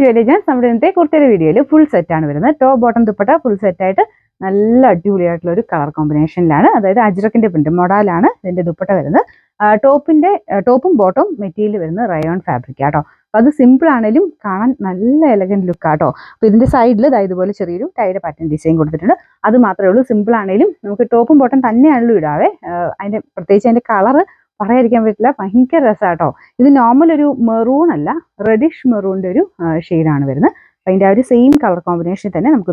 നമ്മുടെ ഇന്നത്തെ കുർത്തയുടെ വീഡിയോയിൽ ഫുൾ സെറ്റ് ആണ് വരുന്നത്. Top bottom dupatta full set ആയിട്ട് നല്ല അടിപൊളിയായിട്ടുള്ള ഒരു കളർ കോമ്പിനേഷനിലാണ്, അതായത് അജ്രക്കിന്റെ പ്രിന്റ് മോഡലാണ് ഇതിന്റെ ദുപ്പട്ട വരുന്നത്. ടോപ്പും ബോട്ടവും മെറ്റീരിയൽ വരുന്നത് റയോൺ ഫാബ്രിക് ആട്ടോ. അപ്പൊ അത് സിമ്പിൾ ആണെങ്കിലും കാണാൻ നല്ല എലഗന്റ് ലുക്ക് ആട്ടോ. അപ്പൊ ഇതിന്റെ സൈഡിൽ ഇതുപോലെ ചെറിയൊരു ടൈഡ് പാറ്റേൺ ഡിസൈൻ കൊടുത്തിട്ടുണ്ട്. അത് മാത്രമേ ഉള്ളൂ, സിമ്പിൾ ആണെങ്കിലും നമുക്ക് ടോപ്പും ബോട്ടം തന്നെയാണല്ലോ ഇടാവേ. പ്രത്യേകിച്ച് അതിന്റെ കളർ പറയാതിരിക്കാൻ പറ്റില്ല, ഭയങ്കര രസമാട്ടോ. ഇത് നോർമൽ ഒരു മെറൂൺ അല്ല, റെഡിഷ് മെറൂണിന്റെ ഒരു ഷെയ്ഡാണ് വരുന്നത്. അപ്പൊ അതിന്റെ ആ ഒരു സെയിം കളർ കോമ്പിനേഷൻ തന്നെ നമുക്ക്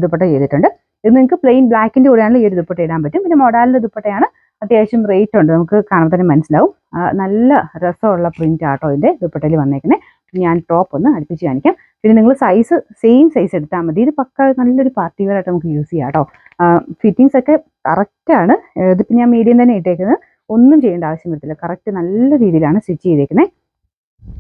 ദുപ്പട്ട ചെയ്തിട്ടുണ്ട്. ഇത് നിങ്ങൾക്ക് പ്ലെയിൻ ബ്ലാക്കിന്റെ കൂടെയാണെങ്കിൽ ഈ ഒരു ദുപ്പട്ട ഇടാൻ പറ്റും. പിന്നെ മോഡലിന്റെ ദുപ്പട്ടയാണ്, അത്യാവശ്യം റേറ്റ് ഉണ്ട്, നമുക്ക് കാണുമ്പോൾ തന്നെ മനസ്സിലാവും. നല്ല രസമുള്ള പ്രിന്റ് ആട്ടോ ഇതിന്റെ ദുപ്പട്ടയിൽ വന്നേക്കുന്നത്. ഞാൻ ടോപ്പ് ഒന്ന് അടുപ്പിച്ച് കാണിക്കാം. പിന്നെ നിങ്ങൾ സെയിം സൈസ് എടുത്താൽ മതി. ഇത് പക്ക നല്ലൊരു പാർട്ടി വെയർ ആയിട്ട് നമുക്ക് യൂസ് ചെയ്യാം കേട്ടോ. ഫിറ്റിങ്സ് ഒക്കെ കറക്റ്റ് ആണ്. ഇതിപ്പോൾ ഞാൻ മീഡിയം തന്നെ ഇട്ടേക്കുന്നത്, ഒന്നും ചെയ്യേണ്ട ആവശ്യം വരത്തില്ല. കറക്റ്റ് നല്ല രീതിയിലാണ് സ്റ്റിച്ച് ചെയ്തേക്കുന്നത്.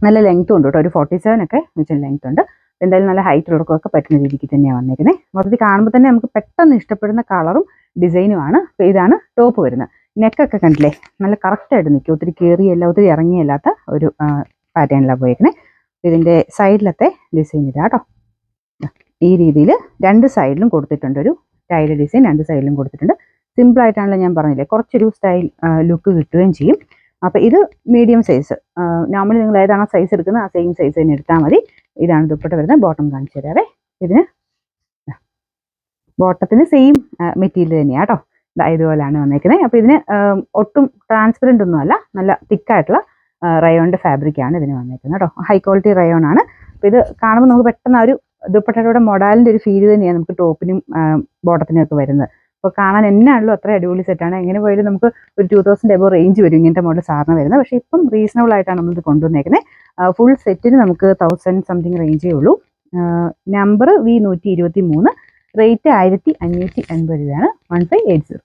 നല്ല ലെങ്ത്തും ഉണ്ട് കേട്ടോ, ഒരു 47 ഒക്കെ ലെങ്ത് ഉണ്ട്. എന്തായാലും നല്ല ഹൈറ്റ് ഉള്ളവർക്കൊക്കെ പറ്റുന്ന രീതിക്ക് തന്നെയാണ് വന്നേക്കുന്നത്. മൊത്തത്തിൽ കാണുമ്പോൾ തന്നെ നമുക്ക് പെട്ടെന്ന് ഇഷ്ടപ്പെടുന്ന കളറും ഡിസൈനുമാണ്. അപ്പോൾ ഇതാണ് ടോപ്പ് വരുന്നത്. നെക്കൊക്കെ കണ്ടില്ലേ, നല്ല കറക്റ്റായിട്ട് നിൽക്കും, ഒത്തിരി കയറിയല്ല ഒത്തിരി ഇറങ്ങിയല്ലാത്ത ഒരു പാറ്റേണിലാണ് പോയേക്കുന്നത്. ഇതിൻ്റെ സൈഡിലത്തെ ഡിസൈൻ ഇതാ കേട്ടോ. ഈ രീതിയിൽ രണ്ട് സൈഡിലും കൊടുത്തിട്ടുണ്ട്, ഒരു ടൈല് ഡിസൈൻ രണ്ട് സൈഡിലും കൊടുത്തിട്ടുണ്ട്. സിമ്പിളായിട്ടാണല്ലോ ഞാൻ പറഞ്ഞില്ലേ, കുറച്ചൊരു സ്റ്റൈൽ ലുക്ക് കിട്ടുകയും ചെയ്യും. അപ്പോൾ ഇത് മീഡിയം സൈസ്, നോർമലി നിങ്ങൾ ഏതാണോ സൈസ് എടുക്കുന്നത് ആ സെയിം സൈസ് തന്നെ എടുത്താൽ മതി. ഇതാണ് ദുപ്പട്ട വരുന്നത്. ബോട്ടം കാണിച്ചു തരാവേ. ഇതിന് ബോട്ടത്തിന് സെയിം മെറ്റീരിയൽ തന്നെയാണ് കേട്ടോ. ഇതുപോലെയാണ് വന്നേക്കുന്നത്. അപ്പോൾ ഇതിന് ഒട്ടും ട്രാൻസ്പെറൻ്റ് ഒന്നുമല്ല, നല്ല തിക്കായിട്ടുള്ള റയോണിൻ്റെ ഫാബ്രിക്കാണ് ഇതിന് വന്നേക്കുന്നത് കേട്ടോ. ഹൈ ക്വാളിറ്റി റയോൺ ആണ്. അപ്പോൾ ഇത് കാണുമ്പോൾ നമുക്ക് പെട്ടെന്ന് ആ ഒരു ദുപ്പട്ടയുടെ മോഡലിൻ്റെ ഒരു ഫീൽ തന്നെയാണ് നമുക്ക് ടോപ്പിനും ബോട്ടത്തിനും ഒക്കെ വരുന്നത്. അപ്പോൾ കാണാൻ എന്നാണല്ലോ അത്ര അടിപൊളി സെറ്റാണ്. എങ്ങനെ പോയാലും നമുക്ക് ഒരു 2000 എബോ റേഞ്ച് വരും ഇങ്ങനത്തെ മോഡൽ സാറിന് വരുന്നത്. പക്ഷേ ഇപ്പം റീസണബിൾ ആയിട്ടാണ് നമ്മളിത് കൊണ്ടുവന്നേക്കുന്നത്. ഫുൾ സെറ്റിന് നമുക്ക് 1000 സംതിങ് റേഞ്ചേ ഉള്ളൂ. നമ്പർ V123, റേറ്റ് 1580 രൂപയാണ്. 1580.